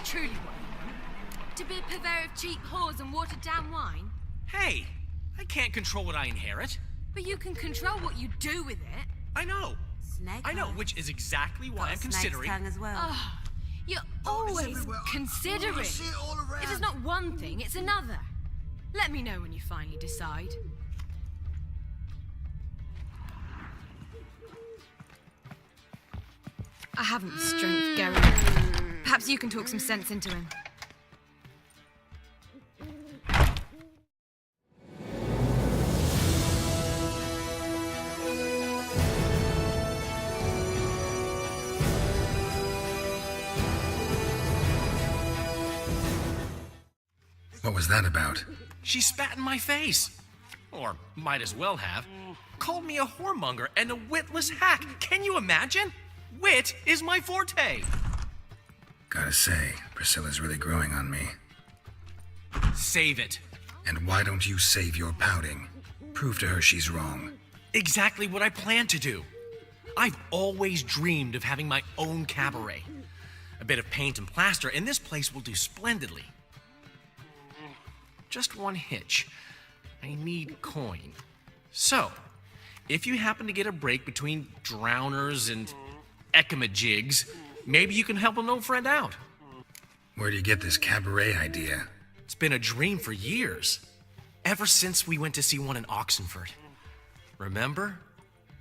truly what you want? To be a purveyor of cheap whores and watered-down wine? Hey, I can't control what I inherit. But you can control what you do with it. I know. Snake I know, eye. which is exactly why Got I'm a snake's considering. tongue as well. Oh, you're always everywhere. considering. I see it all around. If it's not one thing, it's another. Let me know when you finally decide. I haven't the strength, Gary. Perhaps you can talk some sense into him. What was that about? She spat in my face. Or might as well have. Called me a whoremonger and a witless hack. Can you imagine? Wit is my forte. Gotta say, Priscilla's really growing on me. Save it. And why don't you save your pouting? Prove to her she's wrong. Exactly what I plan to do. I've always dreamed of having my own cabaret. A bit of paint and plaster, and this place will do splendidly. Just one hitch. I need coin. So, if you happen to get a break between drowners and ecamajigs, maybe you can help an old friend out. Where do you get this cabaret idea? It's been a dream for years. Ever since we went to see one in Oxenford. Remember?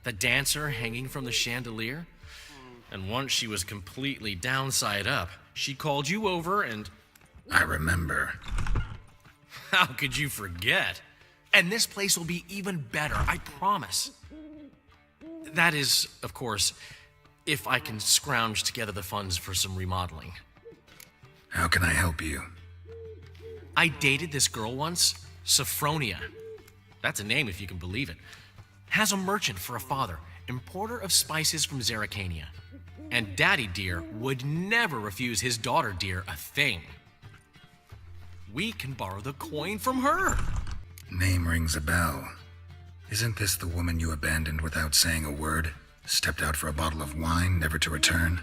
The dancer hanging from the chandelier? And once she was completely downside up, she called you over and... I remember. How could you forget? And this place will be even better, I promise. That is, of course, if I can scrounge together the funds for some remodeling. How can I help you? I dated this girl once, Sophronia. That's a name if you can believe it. Has a merchant for a father, importer of spices from Zerrikania. And Daddy Dear would never refuse his daughter Dear a thing. We can borrow the coin from her. Name rings a bell. Isn't this the woman you abandoned without saying a word? Stepped out for a bottle of wine, never to return?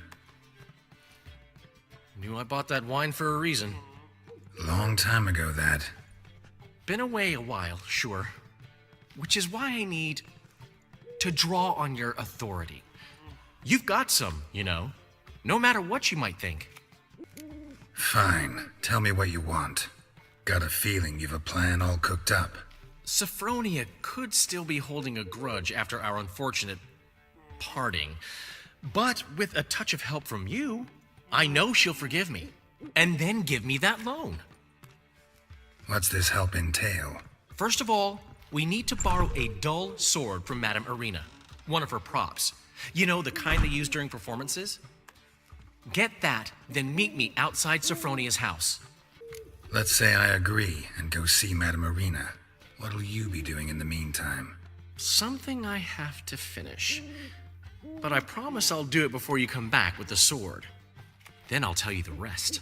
Knew I bought that wine for a reason. Long time ago, that. Been away a while, sure. Which is why I need to draw on your authority. You've got some, you know, no matter what you might think. Fine. Tell me what you want. Got a feeling you've a plan all cooked up. Sophronia could still be holding a grudge after our unfortunate parting. But with a touch of help from you, I know she'll forgive me. And then give me that loan. What's this help entail? First of all, we need to borrow a dull sword from Madame Arena. One of her props. You know, the kind they use during performances? Get that, then meet me outside Sophronia's house. Let's say I agree and go see Madame Arena. What'll you be doing in the meantime? Something I have to finish. But I promise I'll do it before you come back with the sword. Then I'll tell you the rest.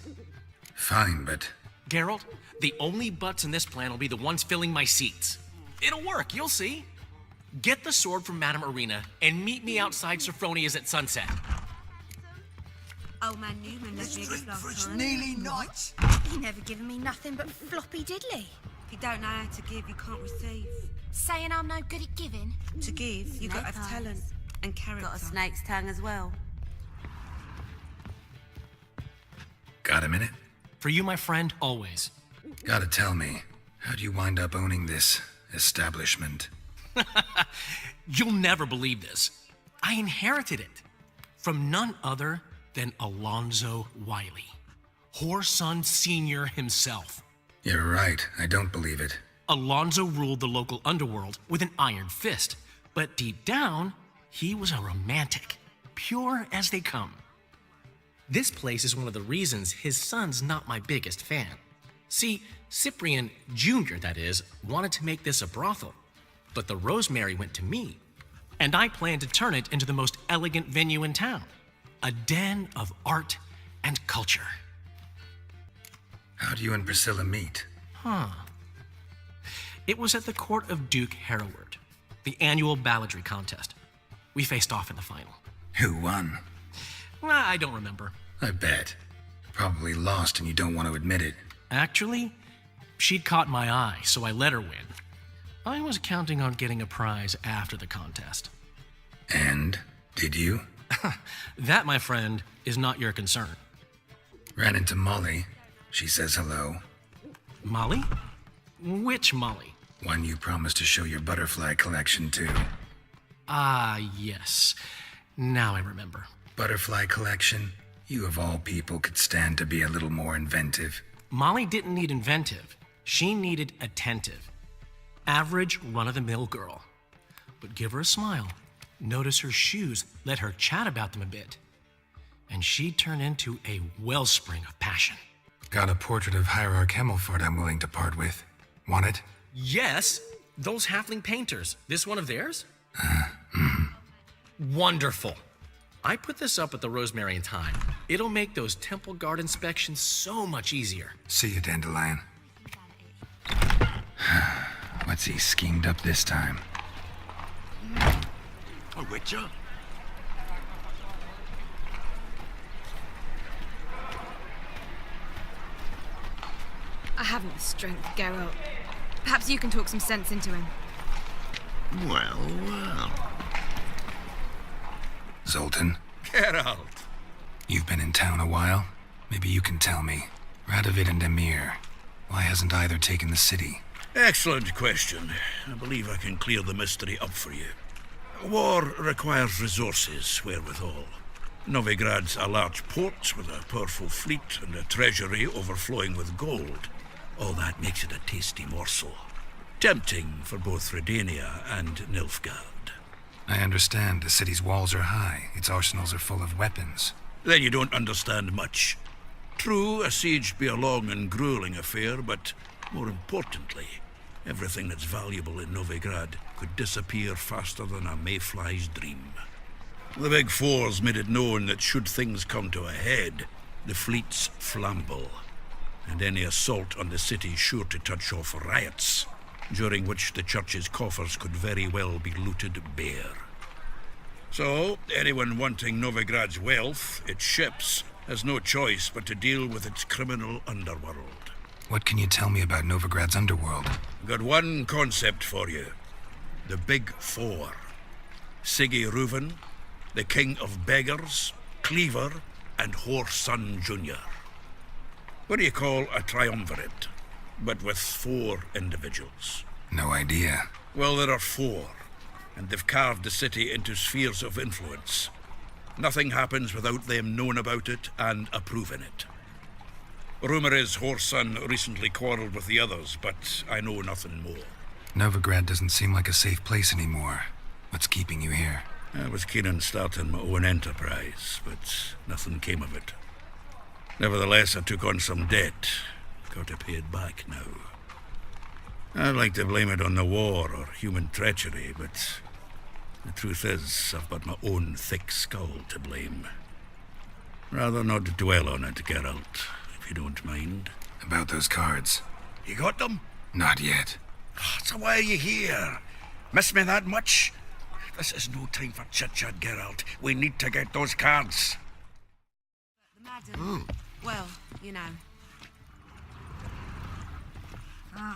Fine, but... Geralt, the only butts in this plan will be the ones filling my seats. It'll work, you'll see. Get the sword from Madame Arena and meet me outside Sophronia's at sunset. Old man Newman left me a Drink gift for last it's time. nearly night. He never given me nothing but floppy diddly. If you don't know how to give, you can't receive. Saying I'm no good at giving. To give, you got to have Snake talent eyes. and character. Got a snake's tongue as well. Got a minute? For you, my friend, always. Gotta tell me, how'd you wind up owning this establishment? You'll never believe this. I inherited it from none other than Alonzo Wiley, Whoreson Sr. himself. You're right, I don't believe it. Alonzo ruled the local underworld with an iron fist, but deep down, he was a romantic, pure as they come. This place is one of the reasons his son's not my biggest fan. See, Cyprian Jr., that is, wanted to make this a brothel, but the Rosemary went to me, and I planned to turn it into the most elegant venue in town, a den of art and culture. How'd you and Priscilla meet? It was at the court of Duke Hereward, the annual balladry contest. We faced off in the final. Who won? I don't remember. I bet. Probably lost and you don't want to admit it. Actually, she'd caught my eye, so I let her win. I was counting on getting a prize after the contest. And? Did you? That, my friend, is not your concern. Ran into Molly. She says hello. Molly? Which Molly? One you promised to show your butterfly collection to. Ah, yes. Now I remember. Butterfly collection? You of all people could stand to be a little more inventive. Molly didn't need inventive. She needed attentive. Average, run-of-the-mill girl. But give her a smile. Notice her shoes. Let her chat about them a bit. And she'd turn into a wellspring of passion. Got a portrait of Hierarch Hemmelford I'm willing to part with. Want it? Yes, those halfling painters. This one of theirs? Wonderful. I put this up at the Rosemary and Thyme. It'll make those temple guard inspections so much easier. See you, Dandelion. What's he schemed up this time? A witcher? I haven't the strength, Geralt. Perhaps you can talk some sense into him. Well, well. Zoltan, Geralt. you've been in town a while. Maybe you can tell me. Radovid and Emir, why hasn't either taken the city? Excellent question. I believe I can clear the mystery up for you. War requires resources wherewithal. Novigrad's a large port with a powerful fleet and a treasury overflowing with gold. All that makes it a tasty morsel. Tempting for both Redania and Nilfgaard. I understand the city's walls are high, its arsenals are full of weapons. Then you don't understand much. True, a siege be a long and grueling affair, but more importantly, everything that's valuable in Novigrad could disappear faster than a mayfly's dream. The Big Four's made it known that should things come to a head, the fleet's flammable, and any assault on the city's sure to touch off riots, during which the church's coffers could very well be looted bare. So, anyone wanting Novigrad's wealth, its ships, has no choice but to deal with its criminal underworld. What can you tell me about Novigrad's underworld? Got one concept for you. The Big Four. Siggy Reuven, the King of Beggars, Cleaver, and Whoreson Jr. What do you call a triumvirate, but with 4 individuals? No idea. Well, there are 4, and they've carved the city into spheres of influence. Nothing happens without them knowing about it and approving it. Rumor is Whoreson recently quarreled with the others, but I know nothing more. Novigrad doesn't seem like a safe place anymore. What's keeping you here? I was keen on starting my own enterprise, but nothing came of it. Nevertheless, I took on some debt. Got to pay it back now. I'd like to blame it on the war or human treachery, but the truth is, I've got my own thick skull to blame. Rather not dwell on it, Geralt, if you don't mind. About those cards? You got them? Not yet. So why are you here? Miss me that much? This is no time for chit-chat, Geralt. We need to get those cards. The madam. Well, you know. A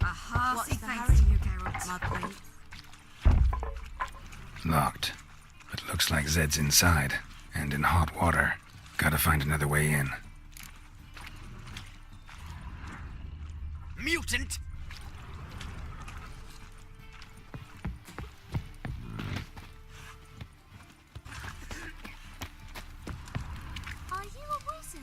hearty thanks to you, Geralt. My queen. Locked. But looks like Zed's inside. And in hot water. Gotta find another way in. Mutant! Are you a wizard?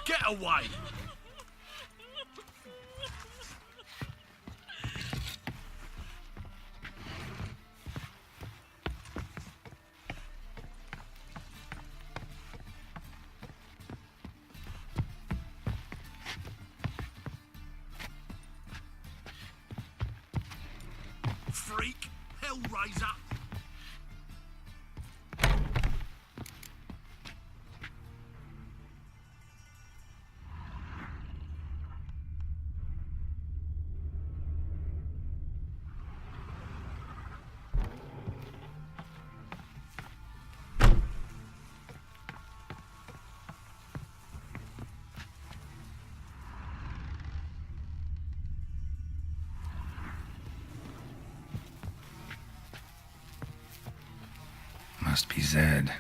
Get away! Hellraiser! Must be Zed.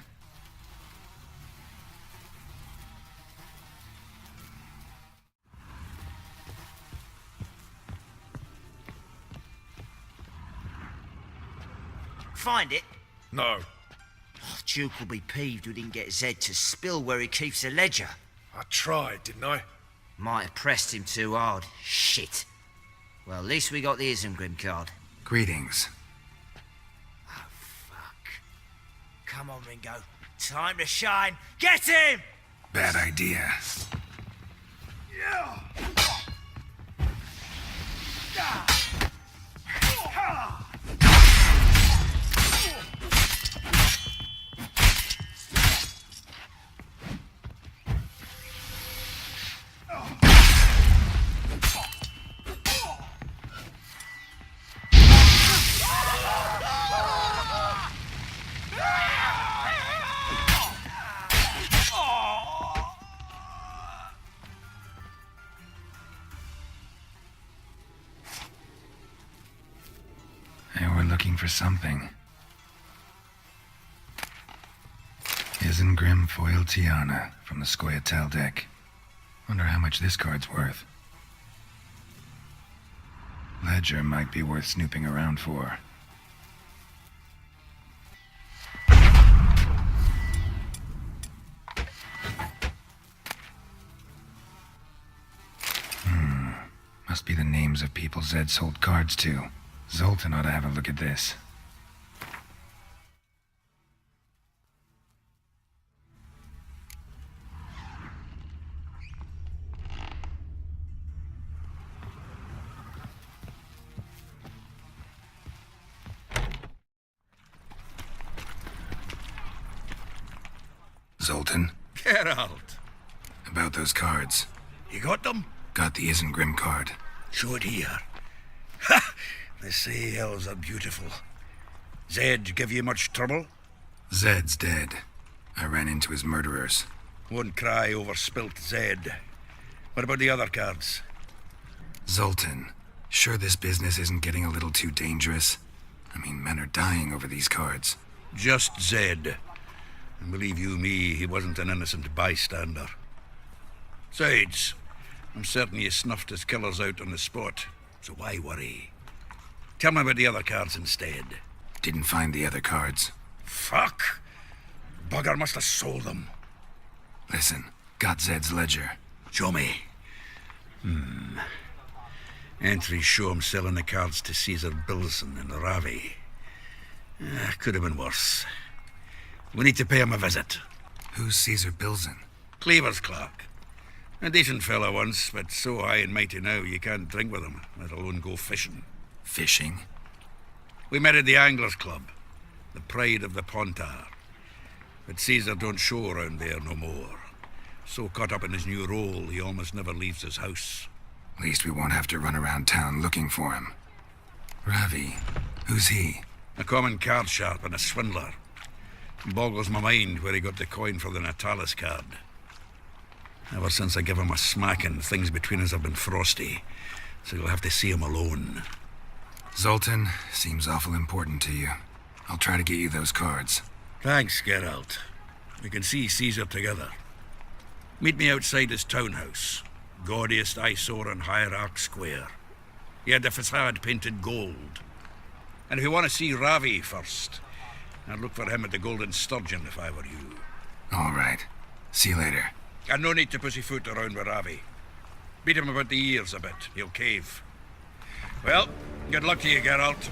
Find it? No. Oh, Duke will be peeved we didn't get Zed to spill where he keeps the ledger. I tried, didn't I? Might have pressed him too hard. Shit. Well, at least we got the Isengrim card. Greetings. Oh, fuck. Come on, Ringo. Time to shine. Get him! Bad idea. They were looking for something. Isengrim Foil Tiana from the Scoia'tael deck. Wonder how much this card's worth. Ledger might be worth snooping around for. Must be the names of people Zed sold cards to. Zoltan ought to have a look at this. Zoltan, Geralt, about those cards. you got them? Got the Isengrim card. Show it here. Ha! They say elves are beautiful. Zed give you much trouble? Zed's dead. I ran into his murderers. Won't cry over spilt Zed. What about the other cards? Zoltan, sure this business isn't getting a little too dangerous? I mean, men are dying over these cards. Just Zed. And believe you me, he wasn't an innocent bystander. Besides, I'm certain you snuffed his killers out on the spot, so why worry? Tell me about the other cards instead. Didn't find the other cards. Fuck! Bugger must have sold them. Listen, got Zed's ledger. Show me. Entries show him selling the cards to Caesar Bilson in Ravi. Could have been worse. We need to pay him a visit. Who's Caesar Bilson? Cleaver's clerk. A decent fellow once, but so high and mighty now you can't drink with him, let alone go fishing. Fishing? We met at the Anglers Club, the pride of the Pontar. But Caesar don't show around there no more. So caught up in his new role, he almost never leaves his house. At least we won't have to run around town looking for him. Ravi, who's he? A common card sharp and a swindler. Boggles my mind where he got the coin for the Natalis card. Ever since I gave him a smacking, things between us have been frosty. So you'll have to see him alone. Zoltan, seems awful important to you. I'll try to get you those cards. Thanks, Geralt. We can see Caesar together. Meet me outside his townhouse. Gaudiest eyesore on Hierarch Square. He had the facade painted gold. And if you want to see Ravi first, I'd look for him at the Golden Sturgeon if I were you. All right. See you later. And no need to pussyfoot around with Ravi. Beat him about the ears a bit. He'll cave. Well, good luck to you, Geralt.